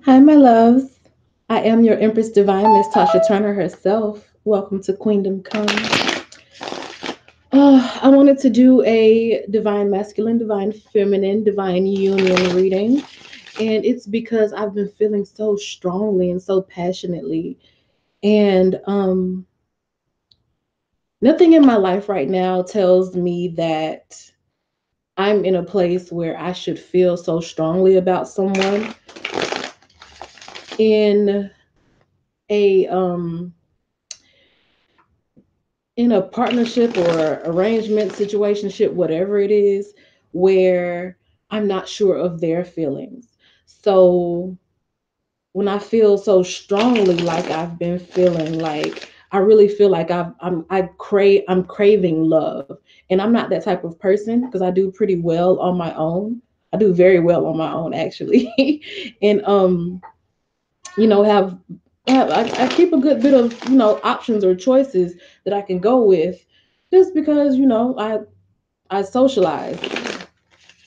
Hi, my loves. I am your Empress Divine, Miss Tasha Turner herself. Welcome to Queendom Come. I wanted to do a divine masculine, divine feminine, divine union reading. And it's because I've been feeling so strongly and so passionately. And nothing in my life right now tells me that I'm in a place where I should feel so strongly about someone in a in a partnership or arrangement, situationship, whatever it is, where I'm not sure of their feelings. So when I feel so strongly like I've been feeling, like I really feel like I'm craving love, and I'm not that type of person because I do pretty well on my own. I do very well on my own actually, and have I keep a good bit of options or choices that I can go with, just because I socialize.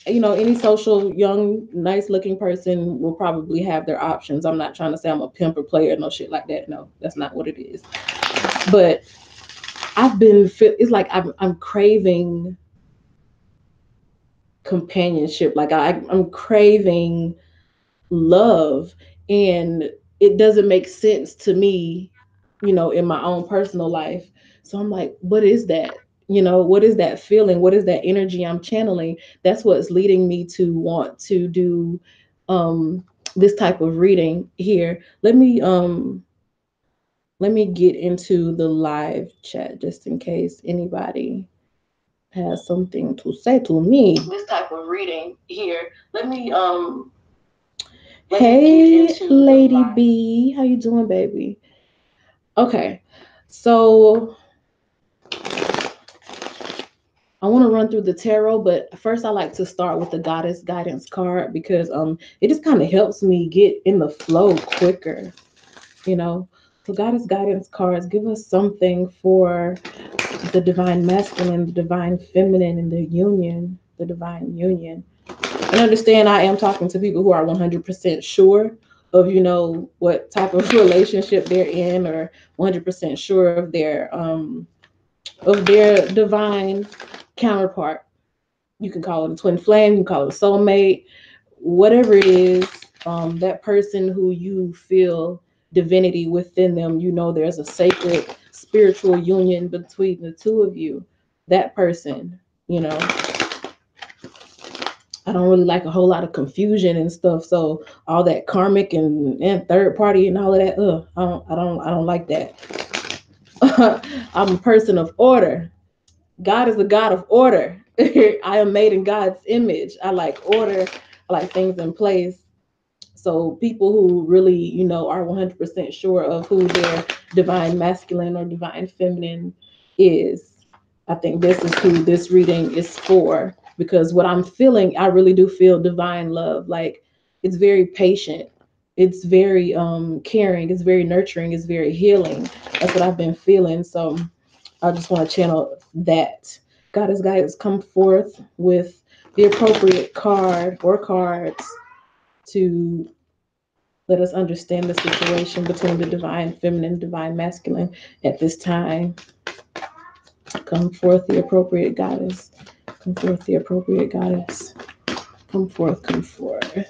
Any social young nice looking person will probably have their options. I'm not trying to say I'm a pimp or player, no shit like that. No, that's not what it is. But it's like I'm craving companionship. Like I'm craving love, and it doesn't make sense to me, in my own personal life. So I'm like, what is that? What is that feeling? What is that energy I'm channeling? That's what's leading me to want to do um this type of reading here. Let me get into the live chat just in case anybody has something to say to me. This type of reading here. Hey, Lady B, how you doing, baby? Okay, so I want to run through the tarot, but first I like to start with the Goddess Guidance card because it just kind of helps me get in the flow quicker, you know. So Goddess Guidance cards give us something for the divine masculine, the divine feminine, and the divine union. And understand I am talking to people who are 100% sure of what type of relationship they're in, or 100% sure of their divine counterpart. You can call it a twin flame, you can call it a soulmate, whatever it is. That person who you feel divinity within them, there's a sacred spiritual union between the two of you. That person, you know I don't really like a whole lot of confusion and stuff. So all that karmic and third party and all of that, I don't like that. I'm a person of order. God is a God of order. I am made in God's image. I like order. I like things in place. So people who really, are 100% sure of who their divine masculine or divine feminine is, I think this is who this reading is for. Because what I'm feeling, I really do feel divine love. Like it's very patient. It's very caring. It's very nurturing. It's very healing. That's what I've been feeling. So I just want to channel that. Goddess guidance come forth with the appropriate card or cards to let us understand the situation between the divine feminine, divine masculine at this time. Come forth the appropriate goddess. Come forth the appropriate goddess. Come forth, come forth.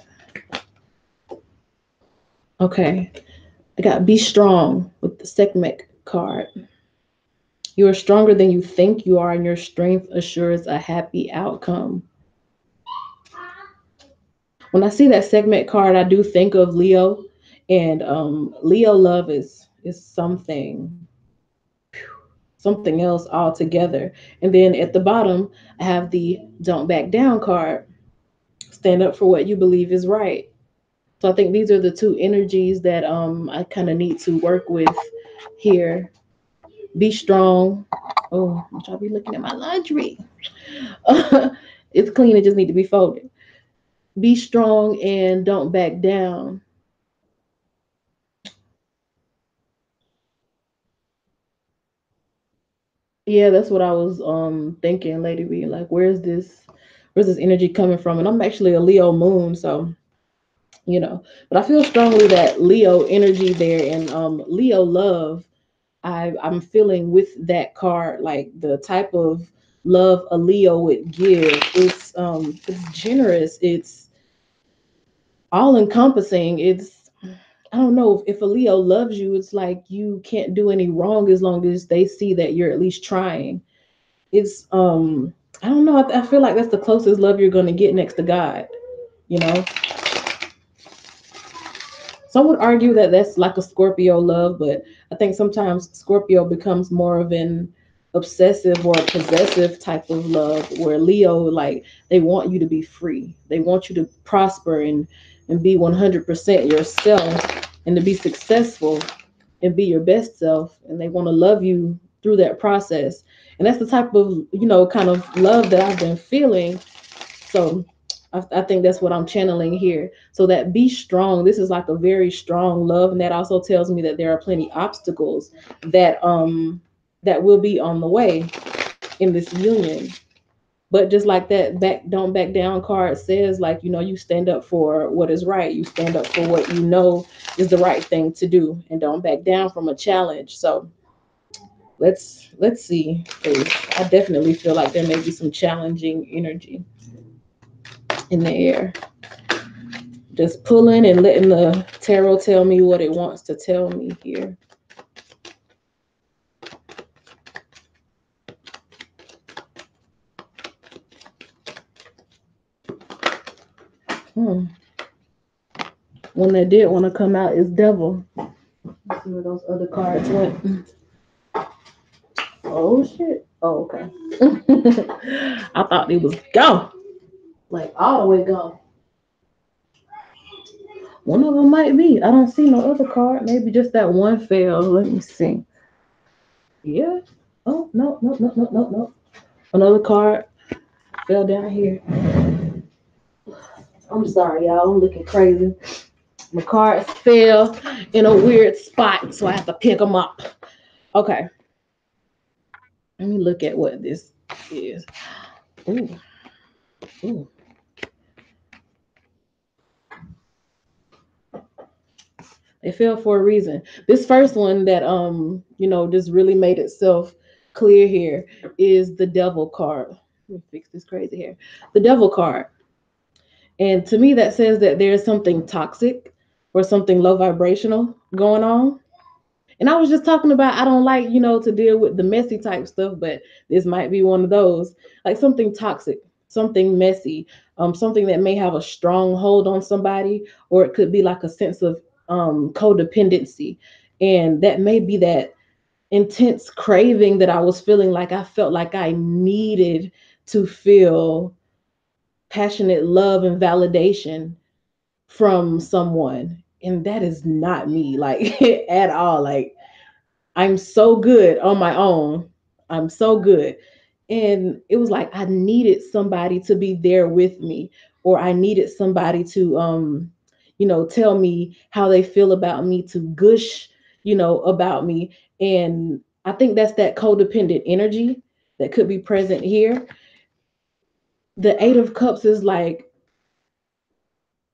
Okay. I got be strong with the Sekhmet card. You are stronger than you think you are, and your strength assures a happy outcome. When I see that Sekhmet card, I do think of Leo, and Leo love is something else altogether. And then at the bottom, I have the don't back down card. Stand up for what you believe is right. So I think these are the two energies that I kind of need to work with here. Be strong. Oh, I'll be looking at my laundry. It's clean. It just need to be folded. Be strong and don't back down. Yeah, that's what I was thinking, Lady B. Like, where's this energy coming from? And I'm actually a Leo moon, so But I feel strongly that Leo energy there, and Leo love, I'm feeling with that card, like the type of love a Leo would give. It's generous, it's all encompassing. It's, I don't know, if a Leo loves you, it's like you can't do any wrong as long as they see that you're at least trying. It's I don't know, I feel like that's the closest love you're going to get next to God, you know. Some would argue that that's like a Scorpio love, but I think sometimes Scorpio becomes more of an obsessive or possessive type of love, where Leo, like, they want you to be free. They want you to prosper and be 100% yourself, and to be successful and be your best self, and they want to love you through that process. And that's the type of, kind of love that I've been feeling. So I think that's what I'm channeling here. So that be strong. This is like a very strong love, and that also tells me that there are plenty obstacles that will be on the way in this union. But just like that back don't back down card says, like, you stand up for what is right. You stand up for what you know is the right thing to do, and don't back down from a challenge. So let's see. 'Cause I definitely feel like there may be some challenging energy in the air. Just pulling and letting the tarot tell me what it wants to tell me here. Hmm. One that did want to come out is Devil. Let's see where those other cards went. Oh shit. Oh, okay. I thought it was gone. Like all the way gone. One of them might be. I don't see no other card. Maybe just that one fell. Let me see. Yeah. Oh, no, no, no, no, no, no. Another card fell down here. I'm sorry, y'all. I'm looking crazy. My cards fell in a weird spot, so I have to pick them up. Okay. Let me look at what this is. Ooh, ooh. It fell for a reason. This first one that just really made itself clear here is the Devil card. Let me fix this crazy hair. The Devil card. And to me that says that there's something toxic or something low vibrational going on. And I was just talking about, I don't like, to deal with the messy type stuff, but this might be one of those, like something toxic, something messy, something that may have a strong hold on somebody, or it could be like a sense of codependency. And that may be that intense craving that I was feeling, like I felt like I needed to feel passionate love and validation from someone. And that is not me, like at all. Like, I'm so good on my own. I'm so good. And it was like I needed somebody to be there with me, or I needed somebody to tell me how they feel about me, to gush, about me. And I think that's that codependent energy that could be present here. The 8 of Cups is like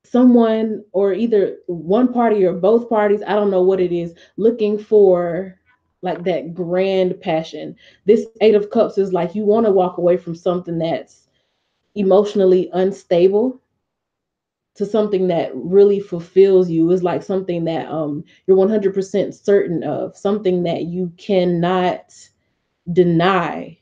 someone, or either one party or both parties, I don't know what it is, looking for like that grand passion. This 8 of Cups is like you want to walk away from something that's emotionally unstable to something that really fulfills you. Is like something that you're 100% certain of, something that you cannot deny.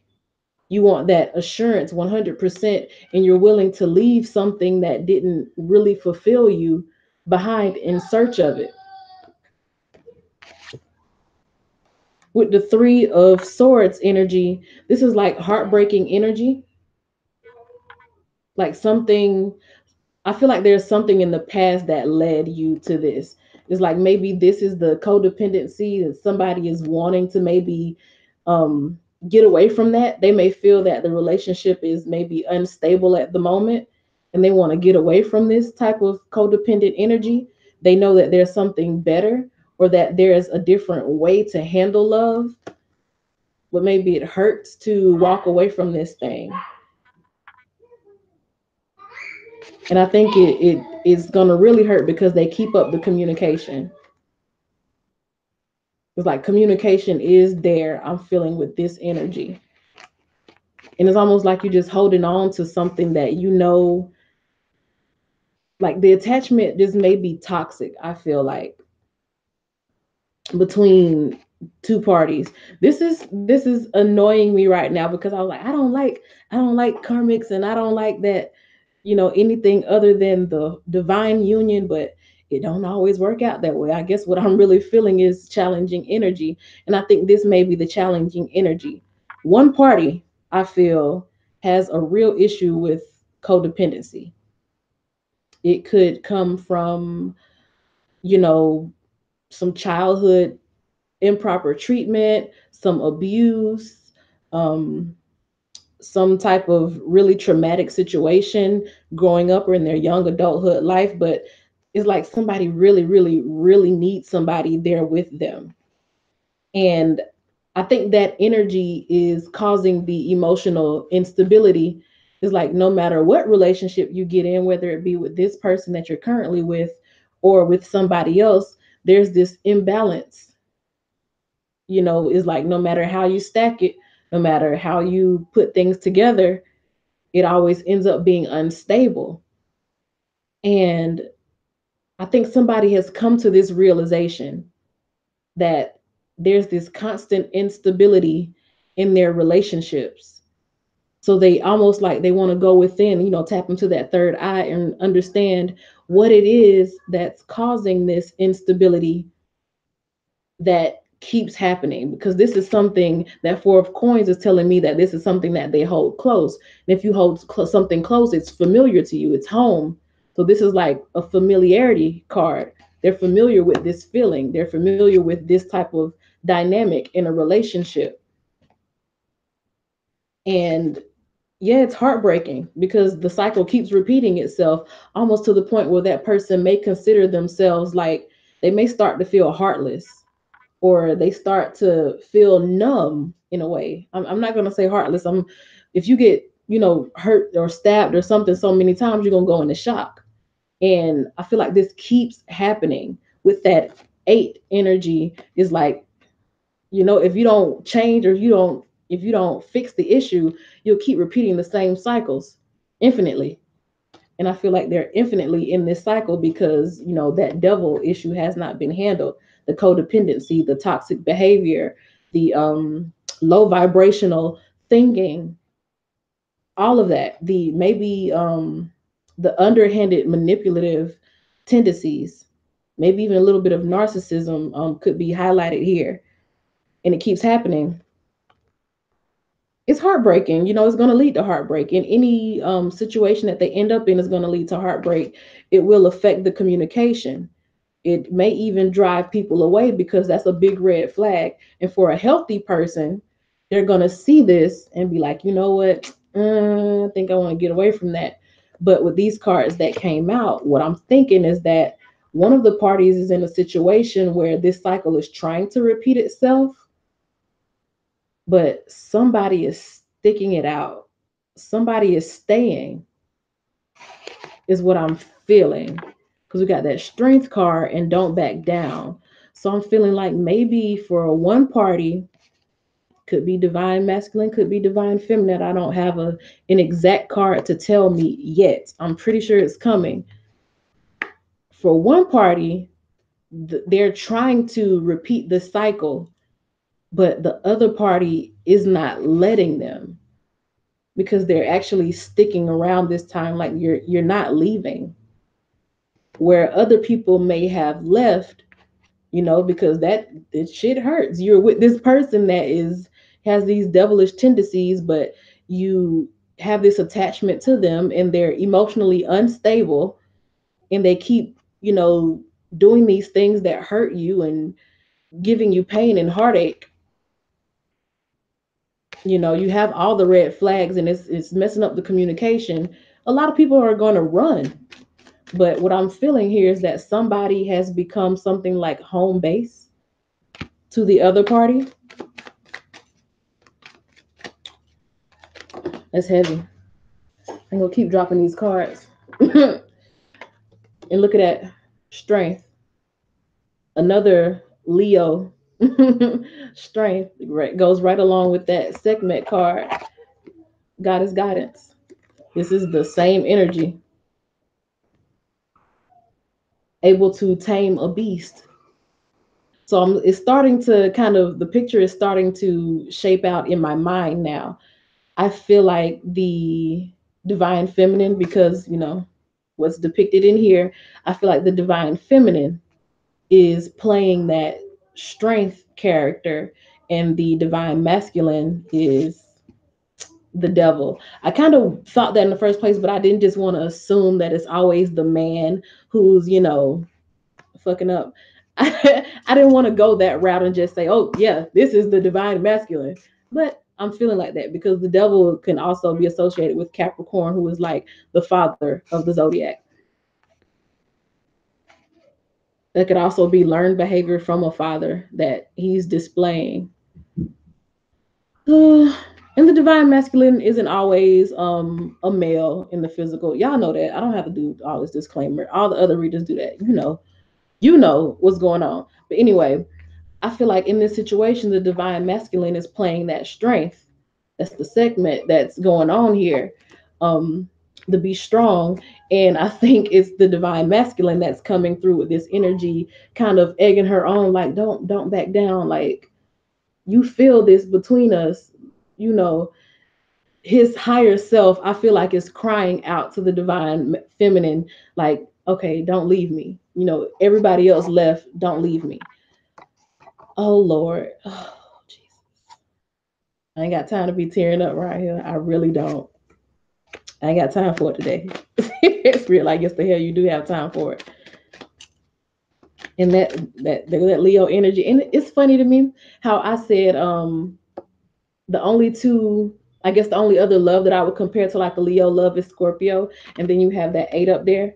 You want that assurance 100%, and you're willing to leave something that didn't really fulfill you behind in search of it. With the 3 of Swords energy, this is like heartbreaking energy, like something, I feel like there's something in the past that led you to this. It's like maybe this is the codependency that somebody is wanting to maybe um, get away from that. They may feel that the relationship is maybe unstable at the moment, and they want to get away from this type of codependent energy. They know that there's something better, or that there's a different way to handle love, but maybe it hurts to walk away from this thing. And I think it is going to really hurt because they keep up the communication. It's like communication is there, I'm feeling, with this energy. And it's almost like you're just holding on to something that you know, like the attachment just may be toxic, I feel like, between two parties. This is annoying me right now because I was like, I don't like karmics, and I don't like that, anything other than the divine union, but it don't always work out that way. I guess what I'm really feeling is challenging energy. And I think this may be the challenging energy. One party, I feel, has a real issue with codependency. It could come from, you know, some childhood improper treatment, some abuse, um, some type of really traumatic situation growing up or in their young adulthood life. But it's like somebody really, really, really needs somebody there with them. And I think that energy is causing the emotional instability. Is like no matter what relationship you get in, whether it be with this person that you're currently with or with somebody else, there's this imbalance. Is like no matter how you stack it, no matter how you put things together, it always ends up being unstable. And I think somebody has come to this realization that there's this constant instability in their relationships. So they almost like they want to go within, tap into that third eye and understand what it is that's causing this instability that keeps happening, because this is something that Four of Coins is telling me that this is something that they hold close. And if you hold something close, it's familiar to you, it's home. So this is like a familiarity card. They're familiar with this feeling, they're familiar with this type of dynamic in a relationship. And yeah, it's heartbreaking because the cycle keeps repeating itself, almost to the point where that person may consider themselves like they may start to feel heartless, or they start to feel numb in a way. I'm not going to say heartless. If you get, hurt or stabbed or something so many times, you're going to go into shock. And I feel like this keeps happening with that eight energy. Is like, if you don't change, or if you don't fix the issue, you'll keep repeating the same cycles infinitely. And I feel like they're infinitely in this cycle because, that devil issue has not been handled. The codependency, the toxic behavior, the low vibrational thinking, all of that, the maybe the underhanded manipulative tendencies, maybe even a little bit of narcissism could be highlighted here. And it keeps happening. It's heartbreaking. It's going to lead to heartbreak. In any situation that they end up in is going to lead to heartbreak. It will affect the communication. It may even drive people away because that's a big red flag. And for a healthy person, they're going to see this and be like, you know what? I think I want to get away from that. But with these cards that came out, what I'm thinking is that one of the parties is in a situation where this cycle is trying to repeat itself, but somebody is sticking it out. Somebody is staying, is what I'm feeling. Because we got that strength card and don't back down. So I'm feeling like maybe for one party, could be divine masculine, could be divine feminine. I don't have an exact card to tell me yet. I'm pretty sure it's coming. For one party, they're trying to repeat the cycle, but the other party is not letting them, because they're actually sticking around this time, like you're not leaving, where other people may have left, because that shit hurts. You're with this person that has these devilish tendencies, but you have this attachment to them and they're emotionally unstable, and they keep, doing these things that hurt you and giving you pain and heartache. You have all the red flags, and it's messing up the communication. A lot of people are going to run. But what I'm feeling here is that somebody has become something like home base to the other party. That's heavy. I'm gonna keep dropping these cards. And look at that strength. Another Leo strength goes right along with that segment card. Goddess guidance. This is the same energy, able to tame a beast. So it's starting to kind of, the picture is starting to shape out in my mind now. I feel like the divine feminine, because, what's depicted in here, I feel like the divine feminine is playing that strength character, and the divine masculine is the devil. I kind of thought that in the first place, but I didn't just want to assume that it's always the man who's, fucking up. I didn't want to go that route and just say, oh, yeah, this is the divine masculine. But I'm feeling like that because the devil can also be associated with Capricorn, who is like the father of the zodiac. That could also be learned behavior from a father that he's displaying. And the divine masculine isn't always a male in the physical. Y'all know that. I don't have to do all this disclaimer. All the other readers do that. You know what's going on. But anyway, I feel like in this situation, the divine masculine is playing that strength. That's the segment that's going on here. Um, to be strong. And I think it's the divine masculine that's coming through with this energy, kind of egging her on, like, don't back down. Like, you feel this between us, you know, his higher self, I feel like, is crying out to the divine feminine, like, okay, don't leave me. Everybody else left, don't leave me. Oh Lord. Oh Jesus. I ain't got time to be tearing up right here. I really don't. I ain't got time for it today. It's real. I guess the hell you do have time for it. And that Leo energy. And it's funny to me how I said the only two, I guess the only other love that I would compare to like a Leo love is Scorpio. And then you have that 8 up there,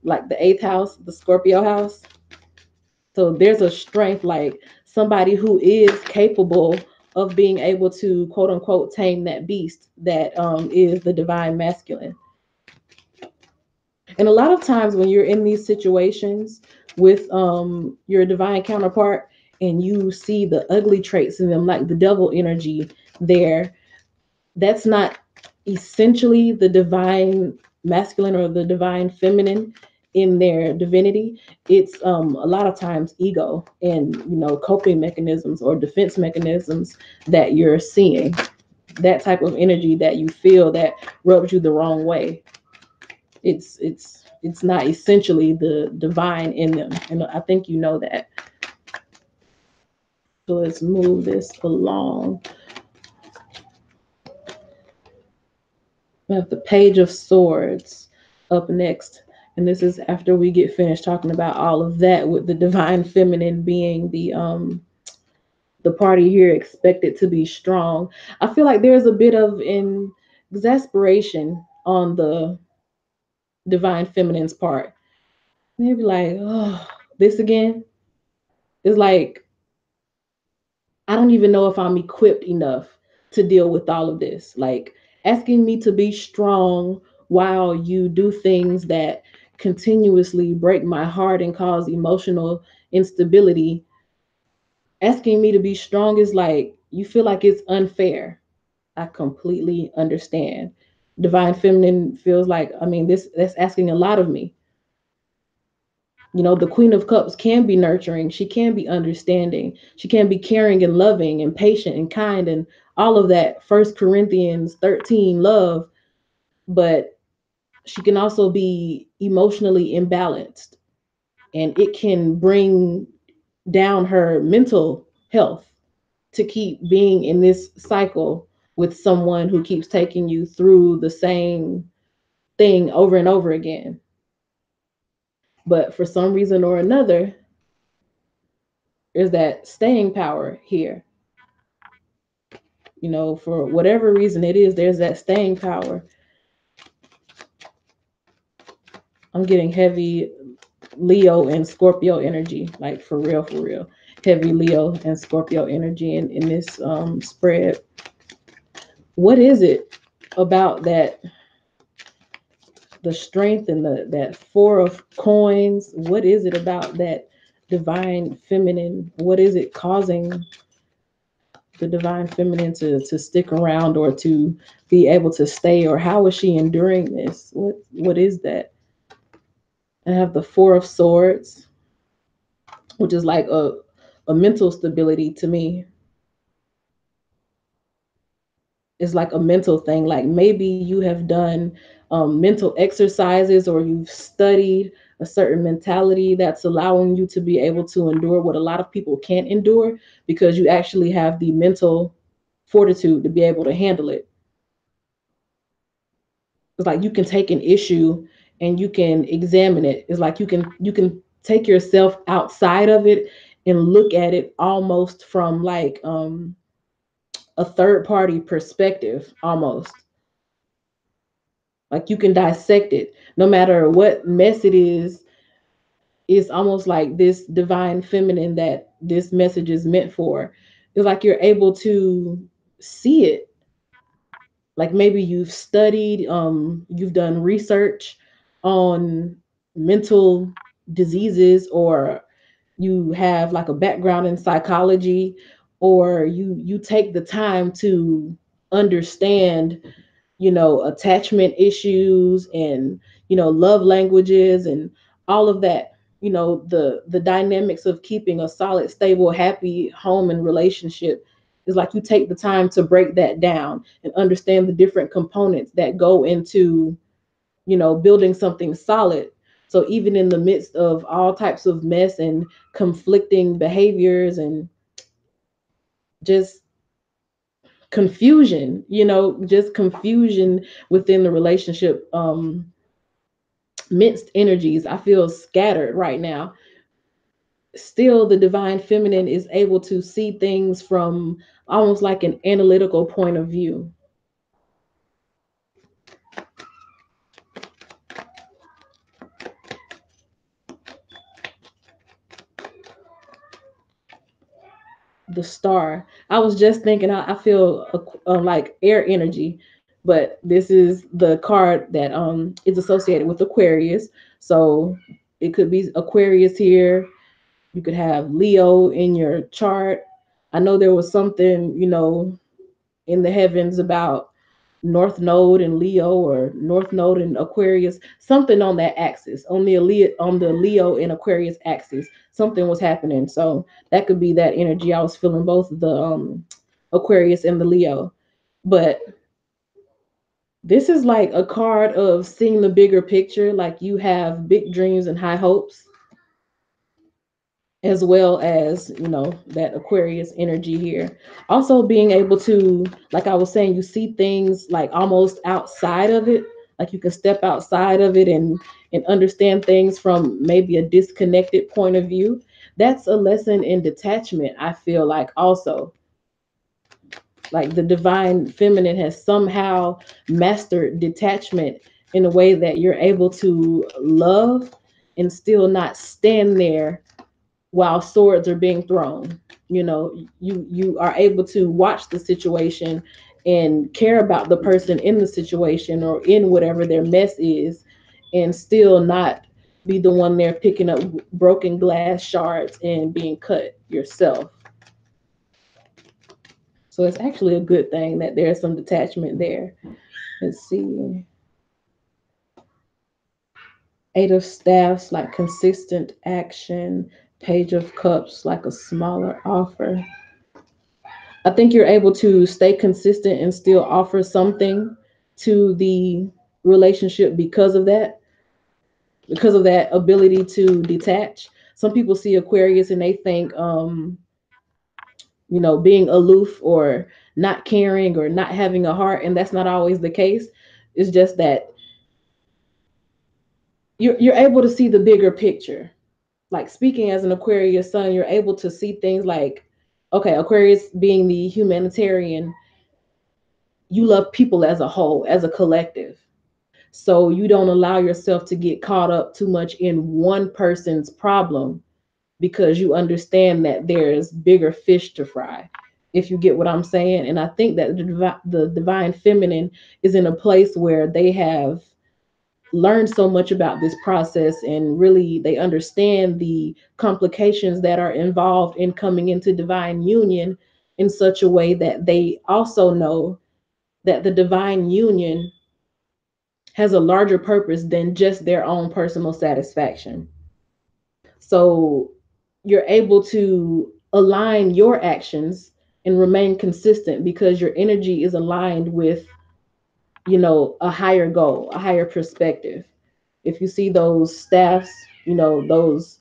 like the 8th house, the Scorpio house. So there's a strength, like somebody who is capable of being able to quote unquote tame that beast that is the divine masculine. And a lot of times when you're in these situations with your divine counterpart and you see the ugly traits in them, like the devil energy there, that's not essentially the divine masculine or the divine feminine in their divinity. It's a lot of times ego and coping mechanisms or defense mechanisms that you're seeing, that type of energy that you feel that rubs you the wrong way. It's not essentially the divine in them, and I think you know that. So let's move this along. We have the Page of Swords up next. And this is after we get finished talking about all of that, with the divine feminine being the party here expected to be strong. I feel like there's a bit of exasperation on the divine feminine's part. Maybe like, oh, this again? It's like, I don't even know if I'm equipped enough to deal with all of this. Like, asking me to be strong while you do things that continuously break my heart and cause emotional instability. Asking me to be strong is like, you feel like it's unfair. I completely understand. Divine feminine feels like, I mean, that's asking a lot of me. The Queen of Cups can be nurturing. She can be understanding. She can be caring and loving and patient and kind and all of that First Corinthians 13 love. But she can also be emotionally imbalanced, and it can bring down her mental health to keep being in this cycle with someone who keeps taking you through the same thing over and over again. But for some reason or another, there's that staying power here. For whatever reason it is, there's that staying power. I'm getting heavy Leo and Scorpio energy, like for real, for real. Heavy Leo and Scorpio energy in this spread. What is it about that the strength and that four of coins. What is it about that divine feminine? What is it causing the divine feminine to stick around or to be able to stay, or how is she enduring this? What is that? I have the four of swords, which is like a mental stability to me. It's like a mental thing. Like maybe you have done mental exercises, or you've studied a certain mentality that's allowing you to be able to endure what a lot of people can't endure, because you actually have the mental fortitude to be able to handle it. It's like you can take an issue and you can examine it. It's like you can take yourself outside of it and look at it almost from like a third party perspective almost. Like you can dissect it no matter what mess it is. It's almost like this divine feminine that this message is meant for. It's like you're able to see it. Like maybe you've studied, you've done research on mental diseases, or you have like a background in psychology, or you take the time to understand, attachment issues and, love languages and all of that, the dynamics of keeping a solid, stable, happy home and relationship. Is like you take the time to break that down and understand the different components that go into, building something solid. So even in the midst of all types of mess and conflicting behaviors and just confusion, just confusion within the relationship, mixed energies, I feel scattered right now. Still, the divine feminine is able to see things from almost like an analytical point of view. The star. I was just thinking, I feel like air energy, but this is the card that is associated with Aquarius. So it could be Aquarius here. You could have Leo in your chart. I know there was something, in the heavens about North Node and Leo, or North Node and Aquarius, something on that axis, on the Leo and Aquarius axis, something was happening. So that could be that energy. I was feeling both the Aquarius and the Leo. But this is like a card of seeing the bigger picture, like you have big dreams and high hopes, as well as, that Aquarius energy here. Also being able to, like I was saying, you see things like almost outside of it, like you can step outside of it and understand things from maybe a disconnected point of view. That's a lesson in detachment, I feel like. Also, like the divine feminine has somehow mastered detachment in a way that you're able to love and still not stand there while swords are being thrown. You are able to watch the situation and care about the person in the situation or in whatever their mess is, and still not be the one there picking up broken glass shards and being cut yourself. So it's actually a good thing that there's some detachment there. Let's see. Eight of Staffs, like consistent action. Page of Cups, like a smaller offer. I think you're able to stay consistent and still offer something to the relationship because of that ability to detach. Some people see Aquarius and they think, being aloof or not caring or not having a heart, and that's not always the case. It's just that you're able to see the bigger picture. Like speaking as an Aquarius sun, you're able to see things like, okay, Aquarius being the humanitarian, you love people as a whole, as a collective. So you don't allow yourself to get caught up too much in one person's problem, because you understand that there's bigger fish to fry, if you get what I'm saying. And I think that the divine feminine is in a place where they have learned so much about this process, and really they understand the complications that are involved in coming into divine union in such a way that they also know that the divine union has a larger purpose than just their own personal satisfaction. So you're able to align your actions and remain consistent because your energy is aligned with, a higher goal, a higher perspective. If you see those staffs, those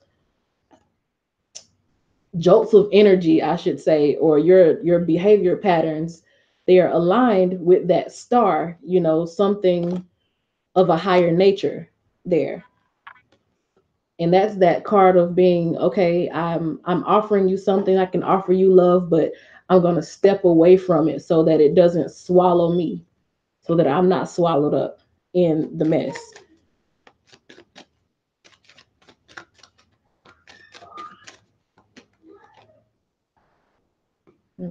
jolts of energy, I should say, or your behavior patterns, they are aligned with that star, something of a higher nature there. And that's that card of being, okay, I'm offering you something, I can offer you love, but I'm going to step away from it so that it doesn't swallow me, so that I'm not swallowed up in the mess.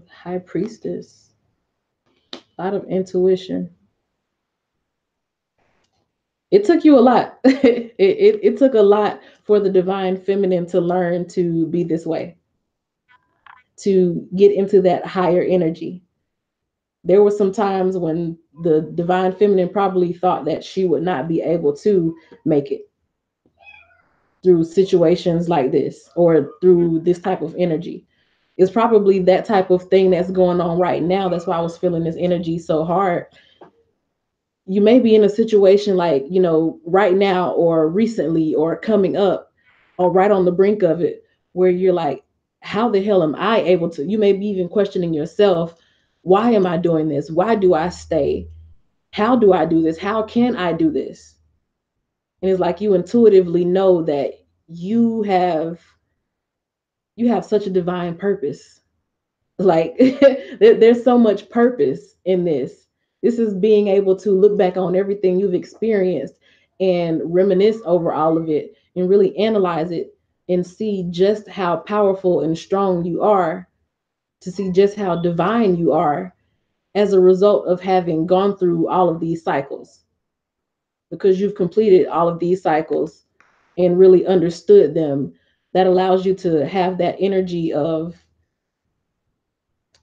High priestess, a lot of intuition. It took you a lot. It took a lot for the divine feminine to learn to be this way, to get into that higher energy. There were some times when the divine feminine probably thought that she would not be able to make it through situations like this or through this type of energy. It's probably that type of thing that's going on right now. That's why I was feeling this energy so hard. You may be in a situation like, right now or recently or coming up or right on the brink of it, where you're like, how the hell am I able to? You may be even questioning yourself, why am I doing this? Why do I stay? How do I do this? How can I do this? And it's like you intuitively know that you have you have such a divine purpose. Like there's so much purpose in this. This is being able to look back on everything you've experienced and reminisce over all of it and really analyze it and see just how powerful and strong you are, to see just how divine you are as a result of having gone through all of these cycles, because you've completed all of these cycles and really understood them. That allows you to have that energy of,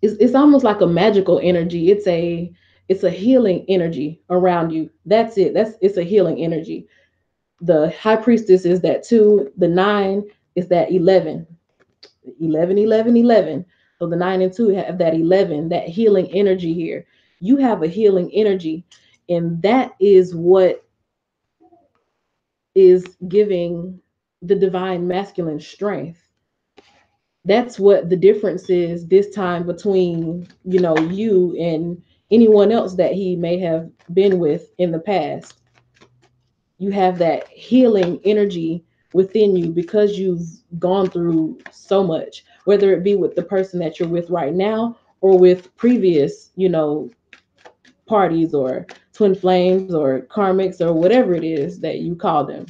it's almost like a magical energy. It's a healing energy around you. That's it. It's a healing energy. The high priestess is that 2, the 9 is that 11. 11, 11, 11. So the 9 and 2 have that 11, that healing energy here. You have a healing energy, and that is what is giving the divine masculine strength. That's what the difference is this time between, you and anyone else that he may have been with in the past. You have that healing energy within you because you've gone through so much, whether it be with the person that you're with right now or with previous, parties or twin flames or karmics or whatever it is that you call them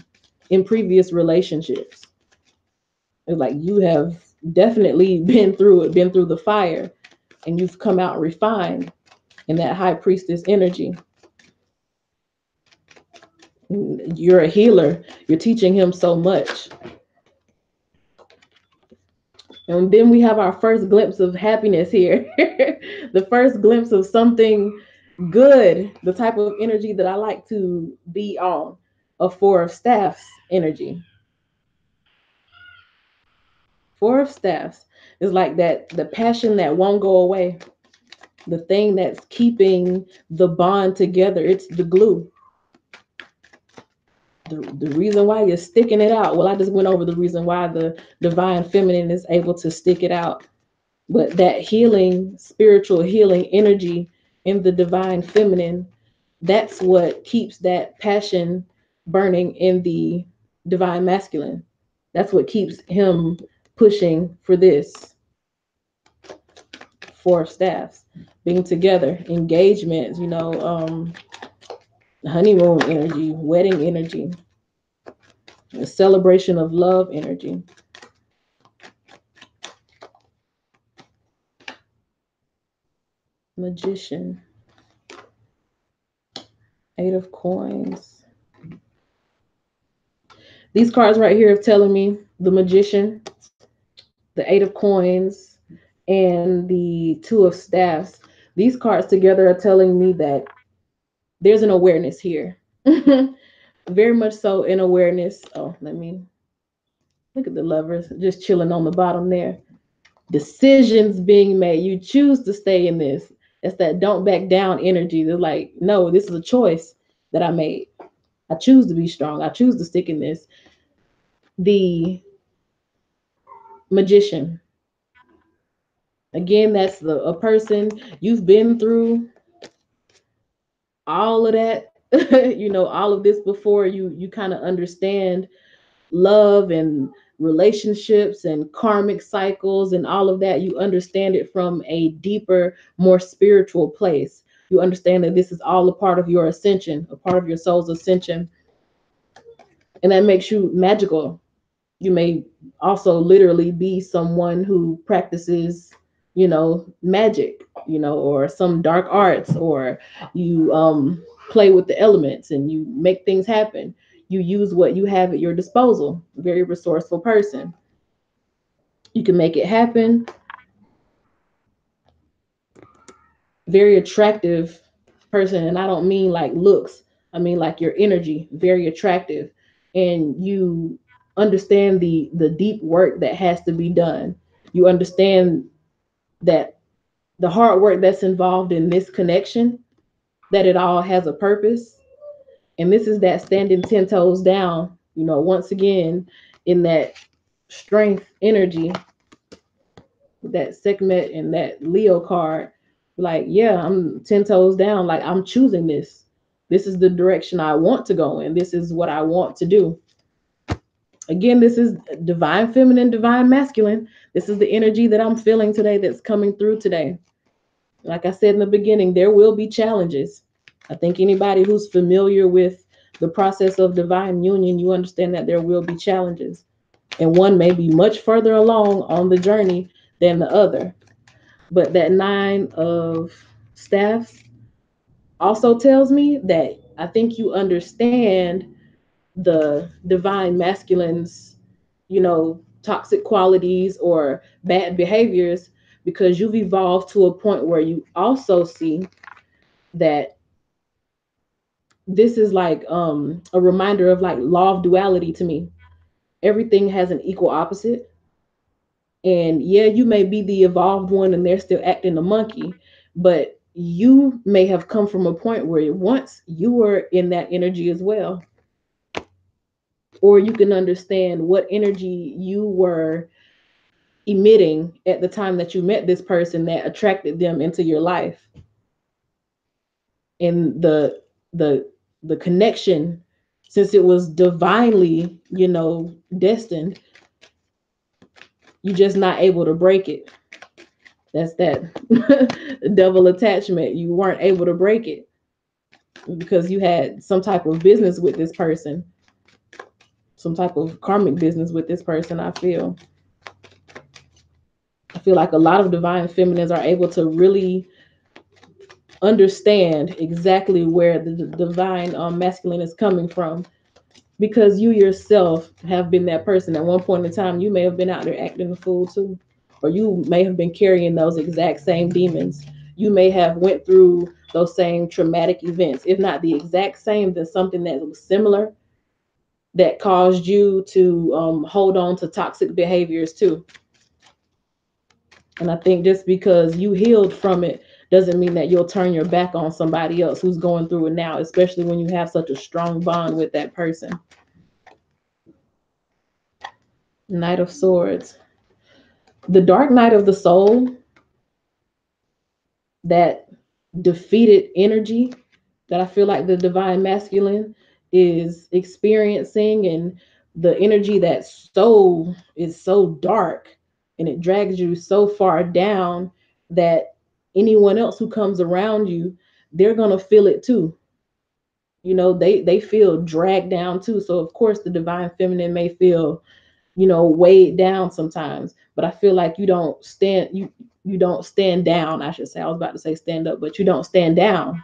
in previous relationships. It's like you have definitely been through it, been through the fire, and you've come out refined in that high priestess energy. You're a healer. You're teaching him so much. And then we have our first glimpse of happiness here. The first glimpse of something good, the type of energy that I like to be on, a 4 of staffs energy. 4 of staffs is like that, the passion that won't go away, the thing that's keeping the bond together. It's the glue. The reason why you're sticking it out. Well, I just went over the reason why the divine feminine is able to stick it out. But that healing, spiritual healing energy in the divine feminine, that's what keeps that passion burning in the divine masculine. That's what keeps him pushing for this. 4 of staffs, being together, engagements, honeymoon energy, wedding energy, a celebration of love energy. Magician, 8 of coins, These cards right here are telling me the Magician, the Eight of Coins, and the Two of Staffs. These cards together are telling me that there's an awareness here. Very much so an awareness. Oh, let me look at the Lovers just chilling on the bottom there. Decisions being made. You choose to stay in this. It's that don't back down energy. They're like, no, this is a choice that I made. I choose to be strong. I choose to stick in this. The Magician. Again, that's a person you've been through all of that. All of this before. You kind of understand love and relationships and karmic cycles and all of that. You understand it from a deeper, more spiritual place. You understand that this is all a part of your ascension, a part of your soul's ascension, and that makes you magical. You may also literally be someone who practices, magic, or some dark arts, or you play with the elements and you make things happen. You use what you have at your disposal. Very resourceful person. You can make it happen. Very attractive person, and I don't mean like looks. I mean like your energy. Very attractive, and you understand the deep work that has to be done. You understand that the hard work that's involved in this connection, that it all has a purpose. And this is that standing 10 toes down, once again, in that strength energy, that segment and that Leo card. Like, yeah, I'm 10 toes down. Like, I'm choosing this. This is the direction I want to go in. This is what I want to do. Again, this is divine feminine, divine masculine. This is the energy that I'm feeling today, that's coming through today. Like I said in the beginning, there will be challenges. I think anybody who's familiar with the process of divine union, you understand that there will be challenges. And one may be much further along on the journey than the other. But that Nine of Staffs also tells me that I think you understand the divine masculine's, toxic qualities or bad behaviors, because you've evolved to a point where you also see that this is like a reminder of like law of duality to me. Everything has an equal opposite. And yeah, you may be the evolved one and they're still acting the monkey, but you may have come from a point where once you were in that energy as well. Or you can understand what energy you were emitting at the time that you met this person that attracted them into your life. And the the connection, since it was divinely, destined, you're just not able to break it. That's that double attachment. You weren't able to break it because you had some type of business with this person, some type of karmic business with this person. I feel like a lot of divine feminines are able to really understand exactly where the divine masculine is coming from, because you yourself have been that person. At one point in time, you may have been out there acting a fool too, or you may have been carrying those exact same demons. You may have went through those same traumatic events, if not the exact same, then something that was similar, that caused you to hold on to toxic behaviors too. And I think just because you healed from it doesn't mean that you'll turn your back on somebody else who's going through it now, especially when you have such a strong bond with that person. Knight of Swords. The dark night of the soul, that defeated energy that I feel like the divine masculine is experiencing, and the energy that is so dark and it drags you so far down that anyone else who comes around you, they're going to feel it too. They feel dragged down too. So of course the divine feminine may feel, weighed down sometimes, but I feel like you don't stand down. I should say, I was about to say stand up, but you don't stand down.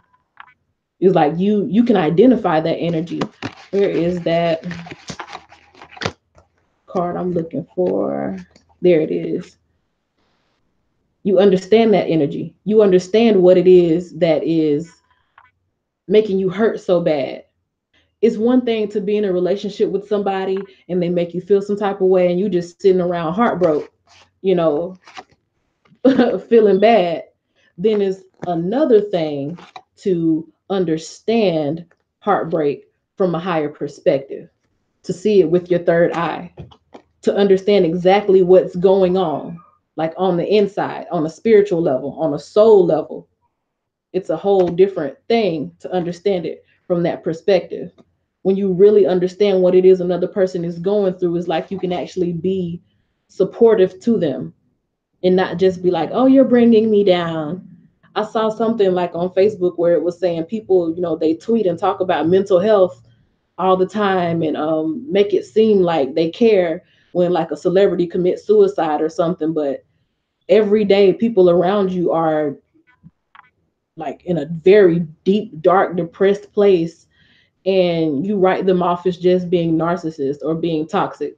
It's like you can identify that energy. Where is that? card I'm looking for. There it is. You understand that energy. You understand what it is that is making you hurt so bad. It's one thing to be in a relationship with somebody and they make you feel some type of way and you just sitting around heartbroken, you know, feeling bad. Then it's another thing to understand heartbreak from a higher perspective, to see it with your third eye, to understand exactly what's going on, like on the inside, on a spiritual level, on a soul level. It's a whole different thing to understand it from that perspective. When you really understand what it is another person is going through, it's like you can actually be supportive to them and not just be like, oh, you're bringing me down. I saw something like on Facebook where it was saying people, they tweet and talk about mental health all the time and make it seem like they care when like a celebrity commits suicide or something. But every day people around you are like in a very deep, dark, depressed place, and you write them off as just being narcissist or being toxic,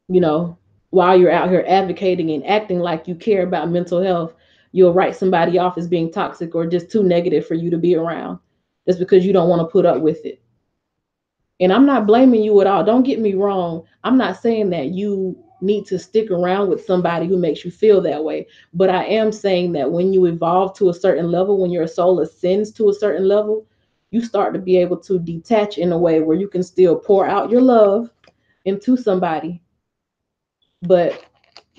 you know, while you're out here advocating and acting like you care about mental health, you'll write somebody off as being toxic or just too negative for you to be around. Just because you don't want to put up with it. And I'm not blaming you at all. Don't get me wrong. I'm not saying that you need to stick around with somebody who makes you feel that way. But I am saying that when you evolve to a certain level, when your soul ascends to a certain level, you start to be able to detach in a way where you can still pour out your love into somebody, but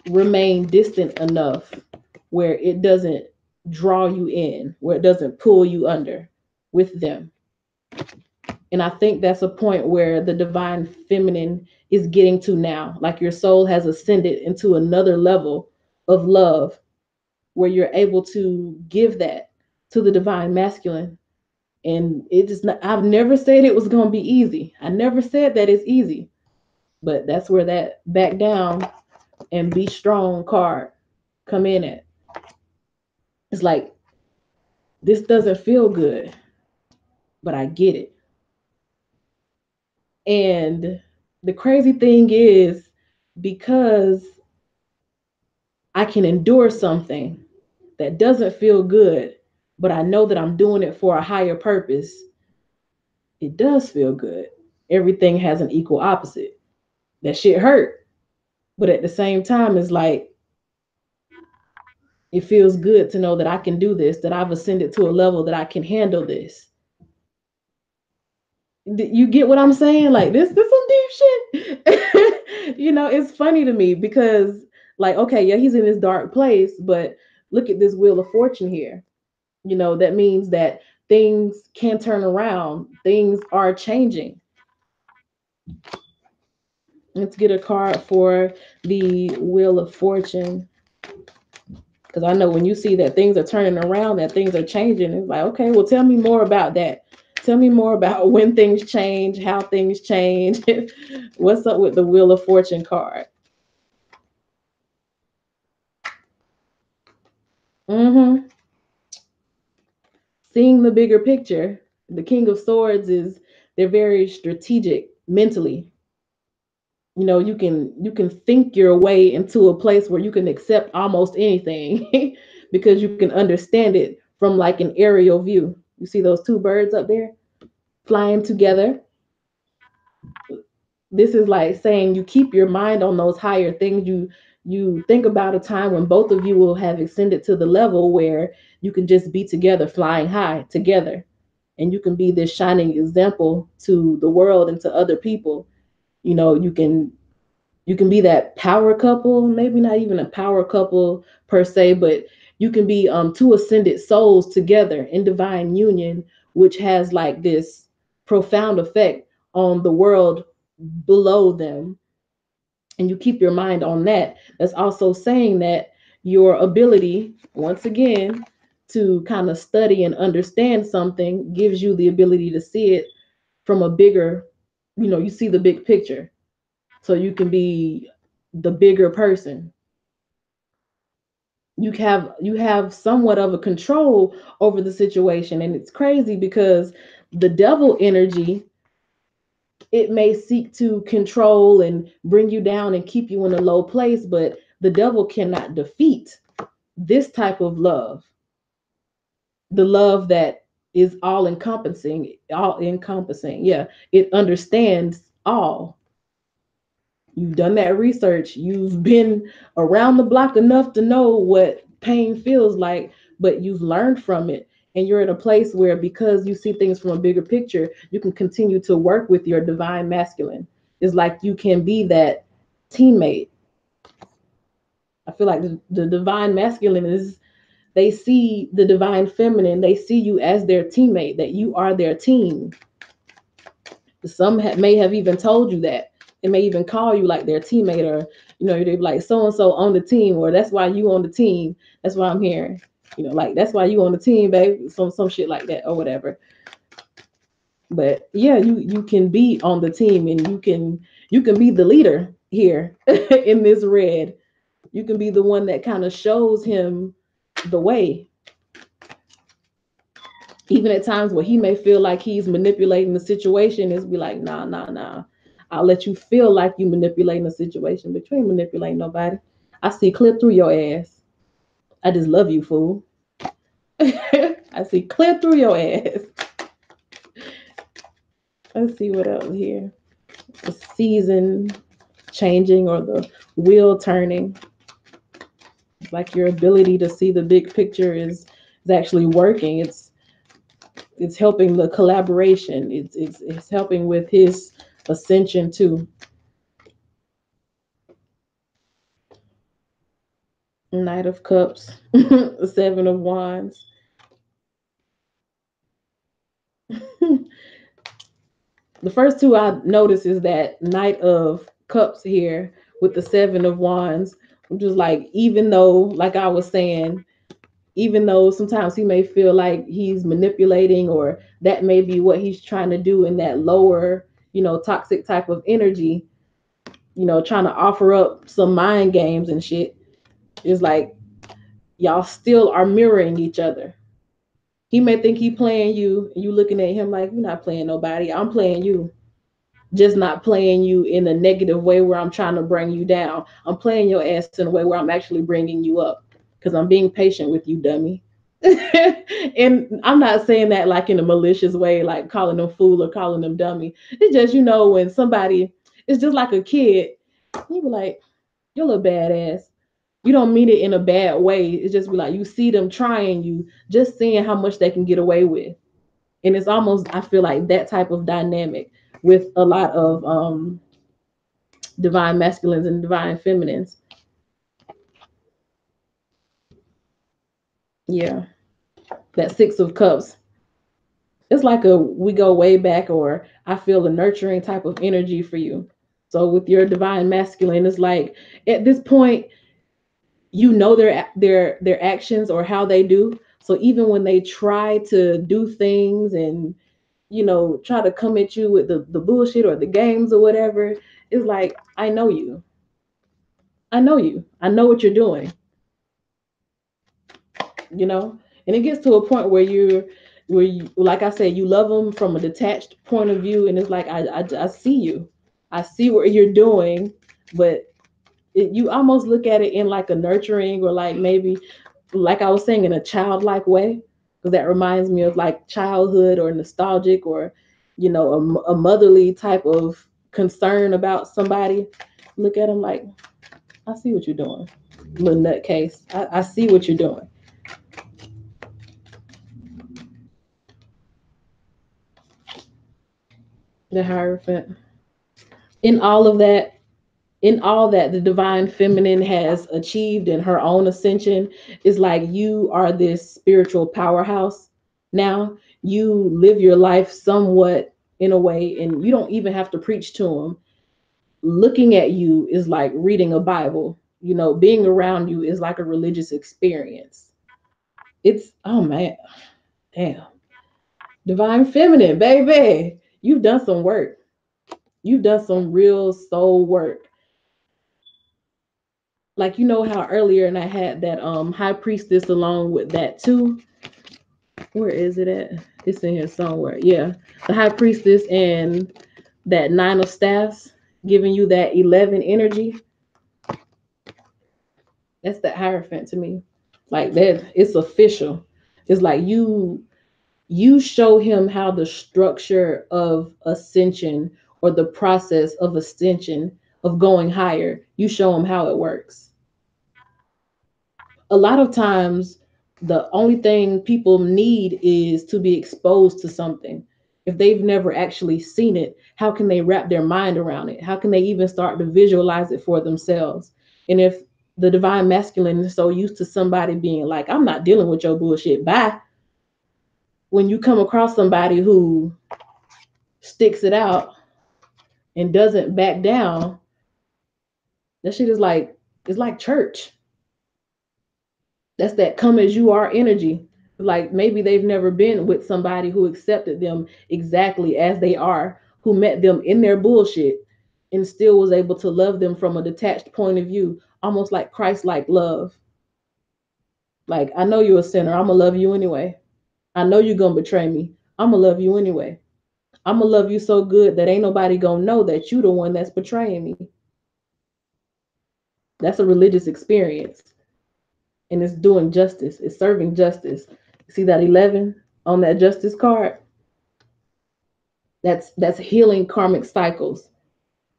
remain distant enough where it doesn't draw you in, where it doesn't pull you under with them. And I think that's a point where the divine feminine is getting to now. Like your soul has ascended into another level of love where you're able to give that to the divine masculine. And it is not, I've never said it was going to be easy. I never said that it's easy. But that's where that back down and be strong card come in at. It's like, this doesn't feel good, but I get it. And the crazy thing is, because I can endure something that doesn't feel good, but I know that I'm doing it for a higher purpose, it does feel good. Everything has an equal opposite. That shit hurt. But at the same time, it's like, it feels good to know that I can do this, that I've ascended to a level that I can handle this. You get what I'm saying? Like this some deep shit. It's funny to me because like, okay, yeah, he's in this dark place, but look at this wheel of fortune here. That means that things can turn around. Things are changing. Let's get a card for the wheel of fortune. Because I know when you see that things are turning around, that things are changing, it's like, okay, well, tell me more about that. Tell me more about when things change, how things change. What's up with the Wheel of Fortune card? Mm-hmm. Seeing the bigger picture. The King of Swords is, they're very strategic mentally. You can think your way into a place where you can accept almost anything because you can understand it from like an aerial view. You see those two birds up there flying together? This is like saying you keep your mind on those higher things. You think about a time when both of you will have ascended to the level where you can just be together, flying high together, and you can be this shining example to the world and to other people. You can be that power couple, maybe not even a power couple per se, but you can be two ascended souls together in divine union, which has like this profound effect on the world below them. And you keep your mind on that. That's also saying that your ability, once again, to kind of study and understand something gives you the ability to see it from a bigger, you see the big picture. So you can be the bigger person. You have somewhat of a control over the situation. And it's crazy because the devil energy it may seek to control and bring you down and keep you in a low place, but the devil cannot defeat this type of love, the love that is all encompassing. Yeah, it understands all. You've done that research. You've been around the block enough to know what pain feels like, but you've learned from it. And you're in a place where, because you see things from a bigger picture, you can continue to work with your divine masculine. It's like you can be that teammate. I feel like the divine masculine is, they see the divine feminine, they see you as their teammate, that you are their team. Some may have even told you that. It may even call you like their teammate, or they'd be like, so and so on the team, or that's why you on the team. That's why I'm here. Like, that's why you on the team, babe. Some shit like that or whatever. But yeah, you can be on the team, and you can be the leader here in this red. You can be the one that kind of shows him the way, even at times where he may feel like he's manipulating the situation. Is be like, nah, nah, nah. I'll let you feel like you manipulating the situation, but you ain't manipulating nobody. I see clear through your ass. I just love you, fool. I see clear through your ass. Let's see what else here. The season changing, or the wheel turning. It's like your ability to see the big picture is actually working. It's helping the collaboration. It's helping with his ascension too. Knight of Cups, Seven of Wands. The first two I noticed is that Knight of Cups here with the Seven of Wands. I'm just like, even though, like I was saying, even though sometimes he may feel like he's manipulating, or that may be what he's trying to do in that lower, toxic type of energy, trying to offer up some mind games and shit. It's like y'all still are mirroring each other. He may think he playing you, and you looking at him like, you're not playing nobody. I'm playing you. Just not playing you in a negative way where I'm trying to bring you down. I'm playing your ass in a way where I'm actually bringing you up, because I'm being patient with you, dummy. And I'm not saying that like in a malicious way, like calling them fool or calling them dummy. It's just, when somebody, it's just like a kid, you be like, you're a little badass. You don't mean it in a bad way. It's just be like, you see them trying you, just seeing how much they can get away with. And it's almost, I feel like, that type of dynamic with a lot of divine masculines and divine feminines. Yeah, that Six of Cups. It's like we go way back, or I feel a nurturing type of energy for you. So with your divine masculine, it's like, at this point, their actions or how they do. So even when they try to do things and try to come at you with the bullshit or the games or whatever, it's like, I know you. I know you. I know what you're doing. And it gets to a point where you, like I said, you love them from a detached point of view, and it's like, I see you. I see what you're doing, but you almost look at it in like a nurturing, or like maybe, like I was saying, in a childlike way, because that reminds me of like childhood or nostalgic, or a motherly type of concern about somebody. Look at them like, I see what you're doing, little nutcase. I see what you're doing. The Hierophant. In all of that, in all that the divine feminine has achieved in her own ascension, is like, you are this spiritual powerhouse. Now you live your life somewhat in a way, and you don't even have to preach to them. Looking at you is like reading a Bible. Being around you is like a religious experience. It's, oh man, damn. Divine feminine, baby. You've done some work. You've done some real soul work. Like, how earlier, and I had that high priestess along with that too. Where is it at? It's in here somewhere. Yeah. The high priestess and that 9 of staffs giving you that 11 energy, that's the Hierophant to me. Like that, it's official. It's like you show him how the structure of ascension or the process of ascension of going higher, you show him how it works. A lot of times the only thing people need is to be exposed to something. If they've never actually seen it, how can they wrap their mind around it? How can they even start to visualize it for themselves? And if the divine masculine is so used to somebody being like, I'm not dealing with your bullshit, bye. When you come across somebody who sticks it out and doesn't back down, that shit is like, it's like church. That's that come as you are energy. Like maybe they've never been with somebody who accepted them exactly as they are, who met them in their bullshit and still was able to love them from a detached point of view, almost like Christ-like love. Like, I know you're a sinner, I'm gonna love you anyway. I know you're gonna betray me, I'm gonna love you anyway. I'm gonna love you so good that ain't nobody gonna know that you the one that's betraying me. That's a religious experience, and it's doing justice, it's serving justice. See that 11 on that justice card? That's healing karmic cycles.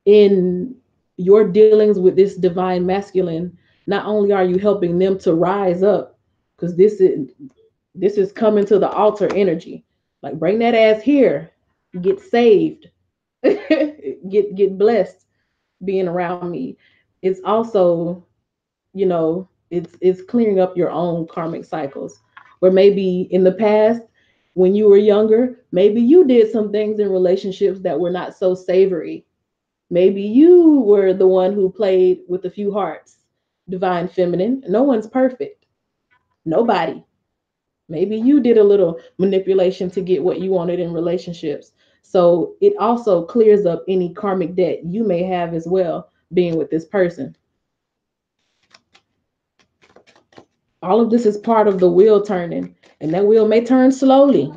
In your dealings with this divine masculine, not only are you helping them to rise up, because this is coming to the altar energy. Like bring that ass here, get saved, get blessed being around me. It's also, it's clearing up your own karmic cycles. Where maybe in the past, when you were younger, maybe you did some things in relationships that were not so savory. Maybe you were the one who played with a few hearts. Divine feminine, no one's perfect. Nobody. Maybe you did a little manipulation to get what you wanted in relationships. So it also clears up any karmic debt you may have as well, being with this person. All of this is part of the wheel turning, and that wheel may turn slowly.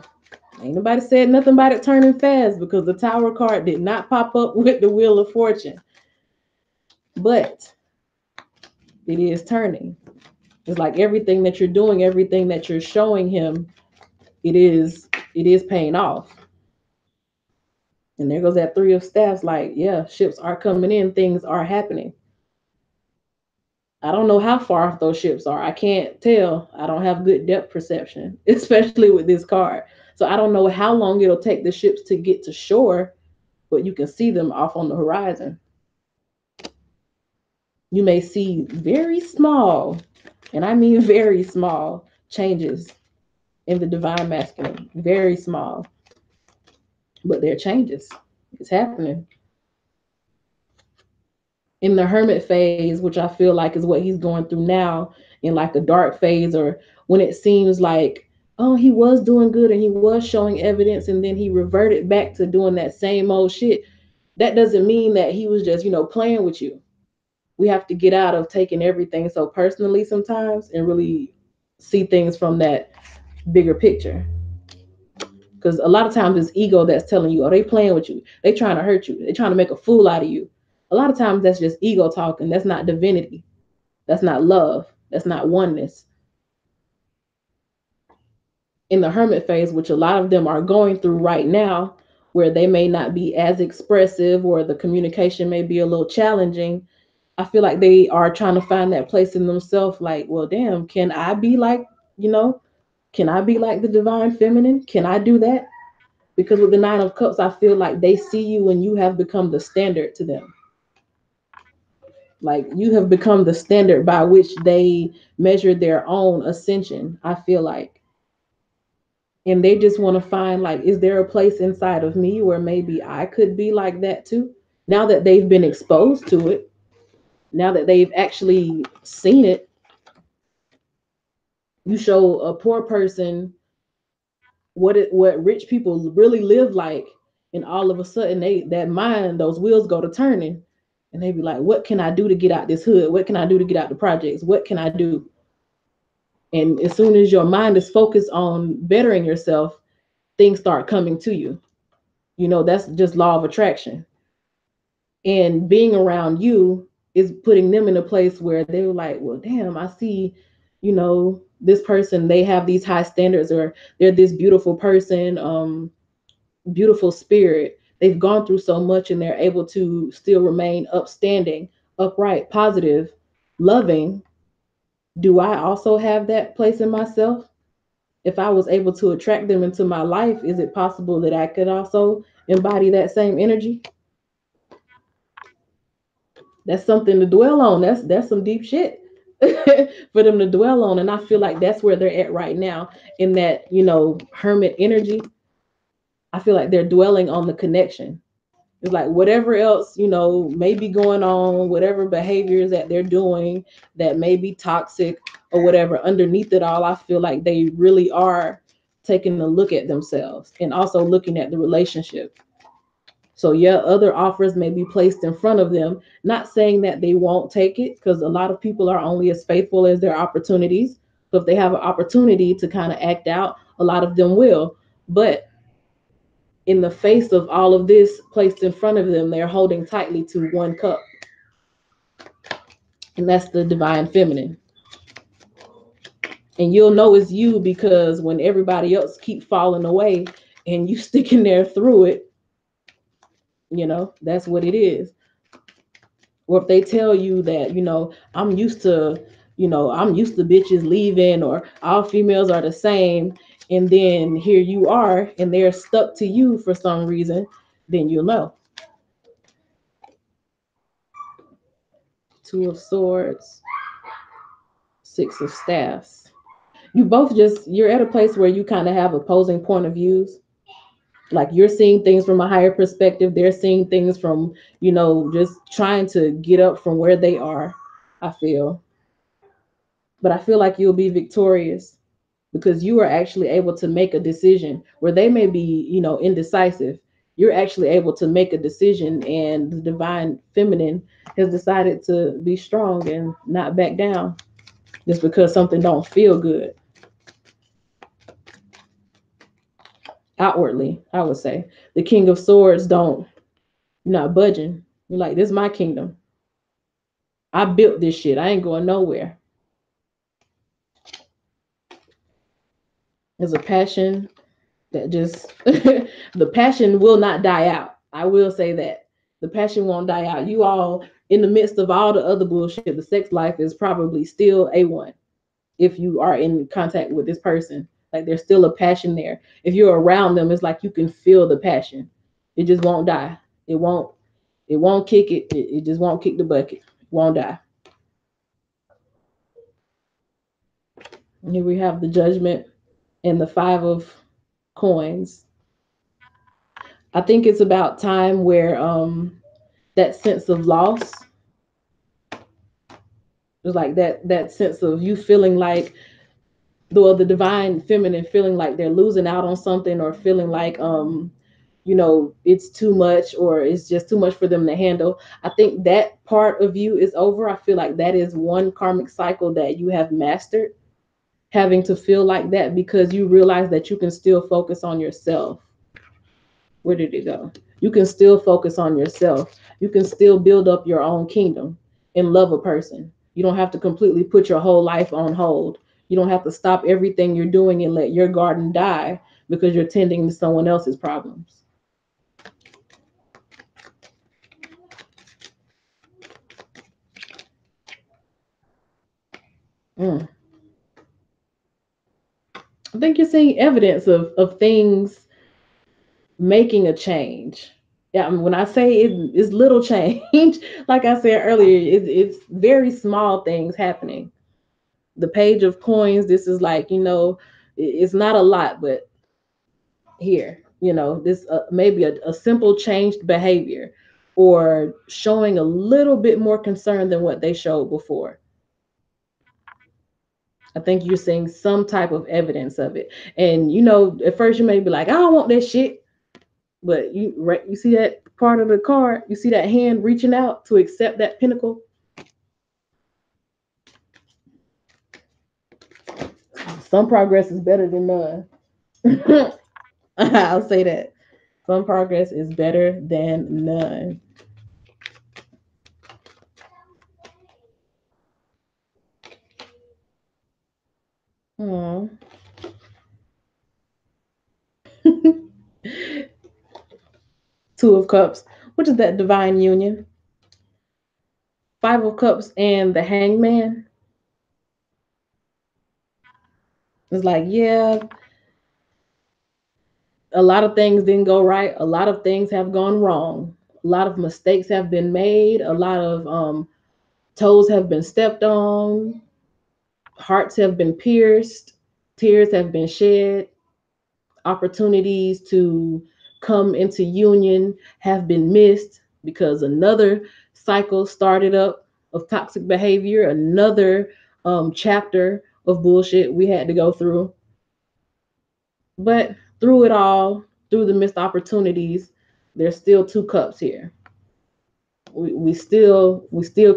Ain't nobody said nothing about it turning fast, because the Tower card did not pop up with the Wheel of Fortune. But it is turning. It's like everything that you're doing, everything that you're showing him, it is paying off. And there goes that 3 of staffs. Like, yeah, ships are coming in, things are happening. I don't know how far off those ships are. I can't tell. I don't have good depth perception, especially with this card. So I don't know how long it'll take the ships to get to shore, but you can see them off on the horizon. You may see very small, and I mean very small, changes in the divine masculine. Very small, but they're changes. It's happening. In the hermit phase, which I feel like is what he's going through now, in like a dark phase, or when it seems like, oh, he was doing good and he was showing evidence, and then he reverted back to doing that same old shit. That doesn't mean that he was just, playing with you. We have to get out of taking everything so personally sometimes and really see things from that bigger picture. Because a lot of times it's ego that's telling you, oh, they playing with you. They trying to hurt you. They trying to make a fool out of you. A lot of times that's just ego talking. That's not divinity. That's not love. That's not oneness. In the hermit phase, which a lot of them are going through right now, where they may not be as expressive or the communication may be a little challenging, I feel like they are trying to find that place in themselves. Like, well, damn, can I be like, can I be like the divine feminine? Can I do that? Because with the 9 of cups, I feel like they see you and you have become the standard to them. Like you have become the standard by which they measure their own ascension, I feel like. And they just want to find, like, is there a place inside of me where maybe I could be like that too? Now that they've been exposed to it, now that they've actually seen it, you show a poor person what rich people really live like, and all of a sudden those wheels go to turning, and they be like, what can I do to get out this hood? What can I do to get out the projects? What can I do? And as soon as your mind is focused on bettering yourself, things start coming to you. That's just law of attraction. And being around you is putting them in a place where they're like, well, damn, I see, this person, they have these high standards, or they're this beautiful person, beautiful spirit. They've gone through so much and they're able to still remain upstanding, upright, positive, loving. Do I also have that place in myself? If I was able to attract them into my life, is it possible that I could also embody that same energy? That's something to dwell on. That's some deep shit for them to dwell on. And I feel like that's where they're at right now, in that, hermit energy. I feel like they're dwelling on the connection. It's like whatever else, may be going on, whatever behaviors that they're doing that may be toxic or whatever, underneath it all, I feel like they really are taking a look at themselves and also looking at the relationship. So yeah, other offers may be placed in front of them, not saying that they won't take it, because a lot of people are only as faithful as their opportunities. So if they have an opportunity to kind of act out, a lot of them will. But in the face of all of this placed in front of them, they're holding tightly to one cup, and that's the divine feminine. And you'll know it's you because when everybody else keep falling away and you sticking there through it, that's what it is. Or if they tell you that, I'm used to bitches leaving, or all females are the same, and then here you are and they're stuck to you for some reason, then you'll know. Two of Swords, Six of Staffs. You're at a place where you kind of have opposing point of views. Like you're seeing things from a higher perspective. They're seeing things from, just trying to get up from where they are, I feel. But I feel like you'll be victorious because you are actually able to make a decision where they may be, indecisive. You're actually able to make a decision, and the divine feminine has decided to be strong and not back down just because something don't feel good outwardly. I would say the King of Swords don't, you're not budging. You're like, this is my kingdom. I built this shit. I ain't going nowhere. There's a passion that just the passion will not die out. I will say that. The passion won't die out. You all, in the midst of all the other bullshit, the sex life is probably still A1 if you are in contact with this person. Like there's still a passion there. If you're around them, it's like you can feel the passion. It just won't die. It won't kick it. It just won't kick the bucket. It won't die. And here we have the Judgment and the Five of Coins. I think it's about time where that sense of loss, it's like that sense of you feeling like the divine feminine feeling like they're losing out on something, or feeling like it's too much, or it's just too much for them to handle. I think that part of you is over. I feel like that is one karmic cycle that you have mastered, having to feel like that, because you realize that you can still focus on yourself. Where did it go? You can still focus on yourself. You can still build up your own kingdom and love a person. You don't have to completely put your whole life on hold. You don't have to stop everything you're doing and let your garden die because you're tending to someone else's problems. Mm. I think you're seeing evidence of things making a change. Yeah, I mean, when I say it's little change, like I said earlier, it's very small things happening. The Page of Coins, this is like, it's not a lot, but here, this maybe a simple changed behavior, or showing a little bit more concern than what they showed before. I think you're seeing some type of evidence of it. And at first you may be like, I don't want that shit. But you see that part of the card, you see that hand reaching out to accept that pinnacle. Some progress is better than none. I'll say that. Some progress is better than none. Aw. Two of Cups, which is that divine union. Five of Cups and the Hangman. It's like, yeah, a lot of things didn't go right. A lot of things have gone wrong. A lot of mistakes have been made. A lot of toes have been stepped on. Hearts have been pierced. Tears have been shed. Opportunities to come into union have been missed because another cycle started up of toxic behavior, another chapter of bullshit we had to go through. But through it all, through the missed opportunities, there's still two cups here. We still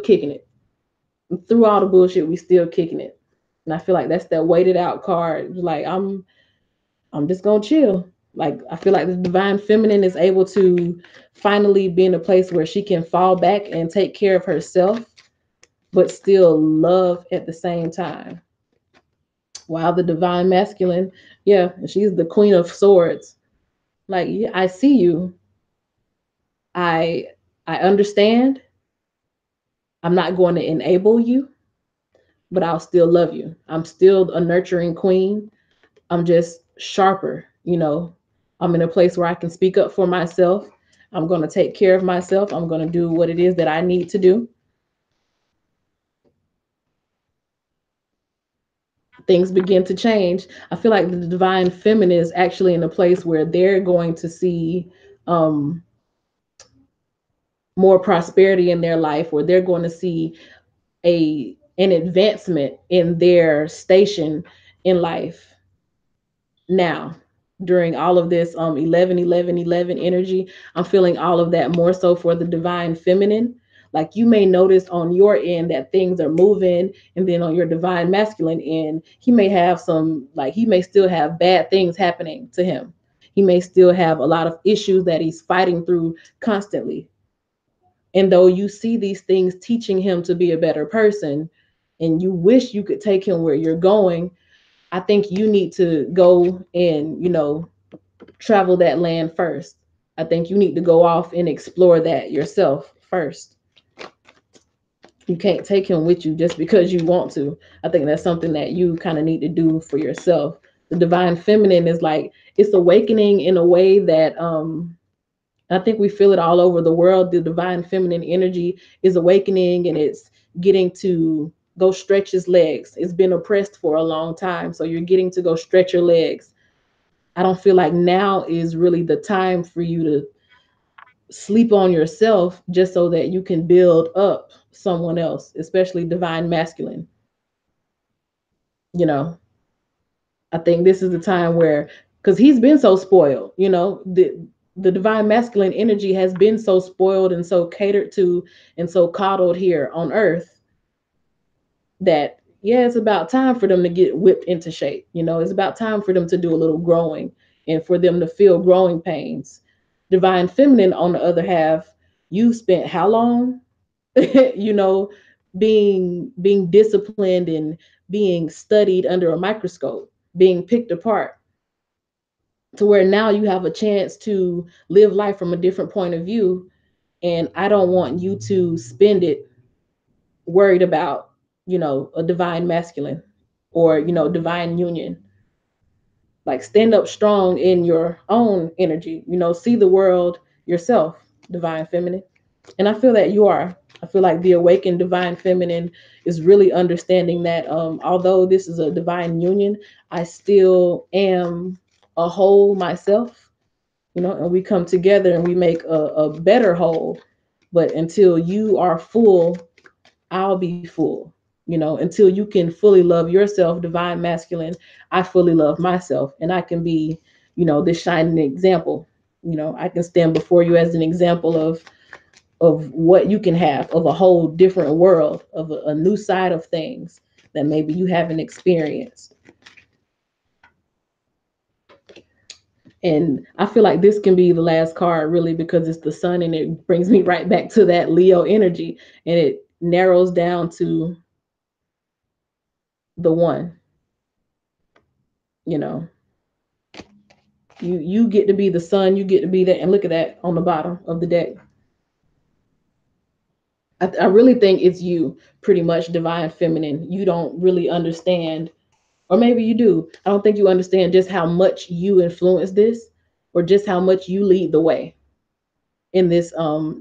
kicking it. Through all the bullshit, we still kicking it. And I feel like that's that waited out card. Like I'm just gonna chill. Like I feel like the divine feminine is able to finally be in a place where she can fall back and take care of herself, but still love at the same time. While the divine masculine, yeah, she's the queen of swords. Like, yeah, I see you. I I understand. I'm not going to enable you, but I'll still love you. I'm still a nurturing queen. I'm just sharper, you know. I'm in a place where I can speak up for myself. I'm going to take care of myself. I'm going to do what it is that I need to do. Things begin to change. I feel like the divine feminine is actually in a place where they're going to see um, more prosperity in their life, where they're going to see an advancement in their station in life now. During all of this 11 11 11 energy, I'm feeling all of that more so for the divine feminine. Like you may notice on your end that things are moving, and then on your divine masculine end, he may have some, like he may still have bad things happening to him. He may still have a lot of issues that he's fighting through constantly. And though you see these things teaching him to be a better person, and you wish you could take him where you're going, I think you need to go and, travel that land first. I think you need to go off and explore that yourself first. You can't take him with you just because you want to. I think that's something that you kind of need to do for yourself. The divine feminine is like it's awakening in a way that I think we feel it all over the world. The divine feminine energy is awakening and it's getting to go stretch his legs. It's been oppressed for a long time. So you're getting to go stretch your legs. I don't feel like now is really the time for you to sleep on yourself just so that you can build up someone else, especially divine masculine. You know, I think this is the time where, because he's been so spoiled, the divine masculine energy has been so spoiled and so catered to and so coddled here on earth that, yeah, it's about time for them to get whipped into shape. It's about time for them to do a little growing and for them to feel growing pains. Divine feminine, on the other half, you spent how long, you know, being disciplined and being studied under a microscope, being picked apart, to where now you have a chance to live life from a different point of view. And I don't want you to spend it worried about, a divine masculine or, divine union. Like stand up strong in your own energy, see the world yourself, divine feminine. And I feel that you are. I feel like the awakened divine feminine is really understanding that although this is a divine union, I still am a whole myself, and we come together and we make a better whole. But until you are full, I'll be full. Until you can fully love yourself, divine masculine, I fully love myself. And I can be, this shining example. I can stand before you as an example of what you can have, of a whole different world, of a new side of things that maybe you haven't experienced. And I feel like this can be the last card really because it's the sun and it brings me right back to that Leo energy, and it narrows down to the one, you know. You get to be the sun, you get to be that, and look at that on the bottom of the deck. I really think it's you, pretty much divine feminine. You don't really understand, or maybe you do. I don't think you understand just how much you influence this, or just how much you lead the way in this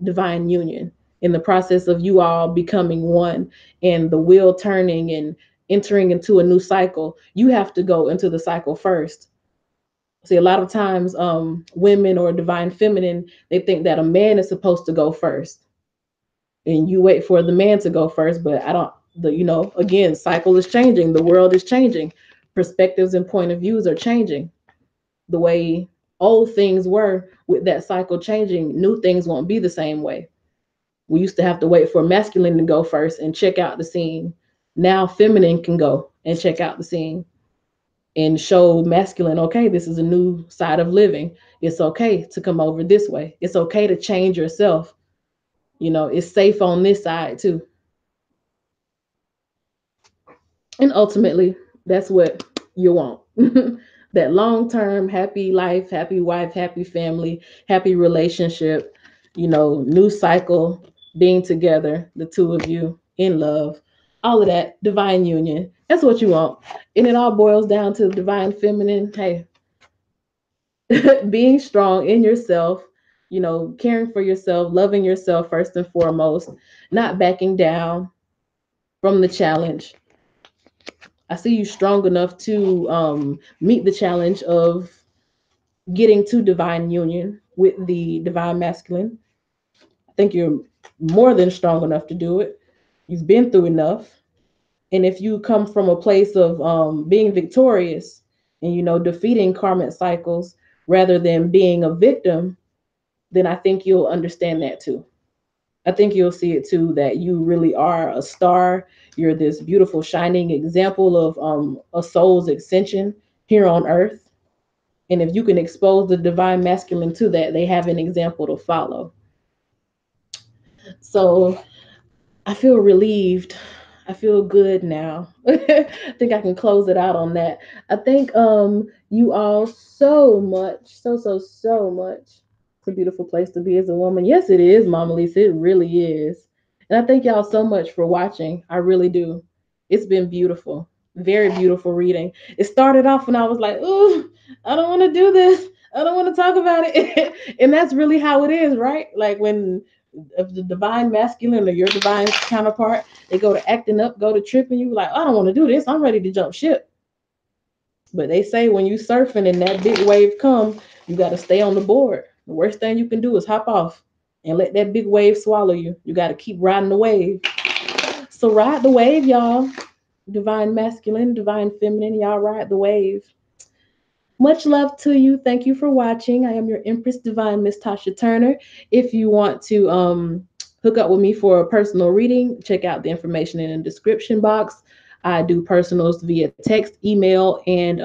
divine union, in the process of you all becoming one and the wheel turning and entering into a new cycle. You have to go into the cycle first. See, a lot of times women or divine feminine, they think that a man is supposed to go first and you wait for the man to go first. But I don't, the you know, again, cycle is changing, the world is changing, perspectives and point of views are changing. The way old things were, with that cycle changing, new things won't be the same way. We used to have to wait for masculine to go first and check out the scene. Now feminine can go and check out the scene and show masculine, okay, this is a new side of living. It's okay to come over this way. It's okay to change yourself. You know, it's safe on this side too. And ultimately, that's what you want. That long-term happy life, happy wife, happy family, happy relationship, new cycle, being together, the two of you in love, all of that divine union. That's what you want. And it all boils down to divine feminine. Hey, being strong in yourself, caring for yourself, loving yourself first and foremost, not backing down from the challenge. I see you strong enough to meet the challenge of getting to divine union with the divine masculine. I think you're more than strong enough to do it. You've been through enough. And if you come from a place of being victorious and, defeating karmic cycles rather than being a victim, then I think you'll understand that too. I think you'll see it too, that you really are a star. You're this beautiful, shining example of a soul's ascension here on earth. And if you can expose the divine masculine to that, they have an example to follow. So I feel relieved. I feel good now. I think I can close it out on that. I thank you all so much, so much. It's a beautiful place to be as a woman. Yes, it is, Mama Lisa. It really is. And I thank y'all so much for watching. I really do. It's been beautiful. Very beautiful reading. It started off when I was like, "Ooh, I don't want to do this. I don't want to talk about it." And that's really how it is, right? Like when of the divine masculine or your divine counterpart, they go to acting up, go to tripping, you like, I don't want to do this. I'm ready to jump ship. But they say when you surfing and that big wave come, you got to stay on the board. The worst thing you can do is hop off and let that big wave swallow you. You got to keep riding the wave. So ride the wave, y'all. Divine masculine, divine feminine, y'all ride the wave. Much love to you. Thank you for watching. I am your Empress Divine, Miss Tasha Turner. If you want to hook up with me for a personal reading, check out the information in the description box. I do personals via text, email, and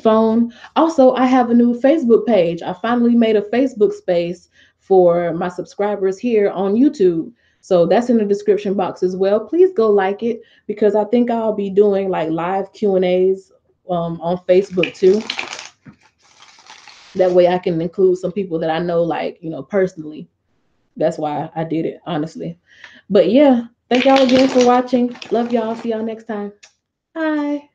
phone. Also, I have a new Facebook page. I finally made a Facebook space for my subscribers here on YouTube. So that's in the description box as well. Please go like it because I think I'll be doing like live Q&As on Facebook too. That way I can include some people that I know, like, personally. That's why I did it, honestly. But yeah, thank y'all again for watching. Love y'all. See y'all next time. Bye.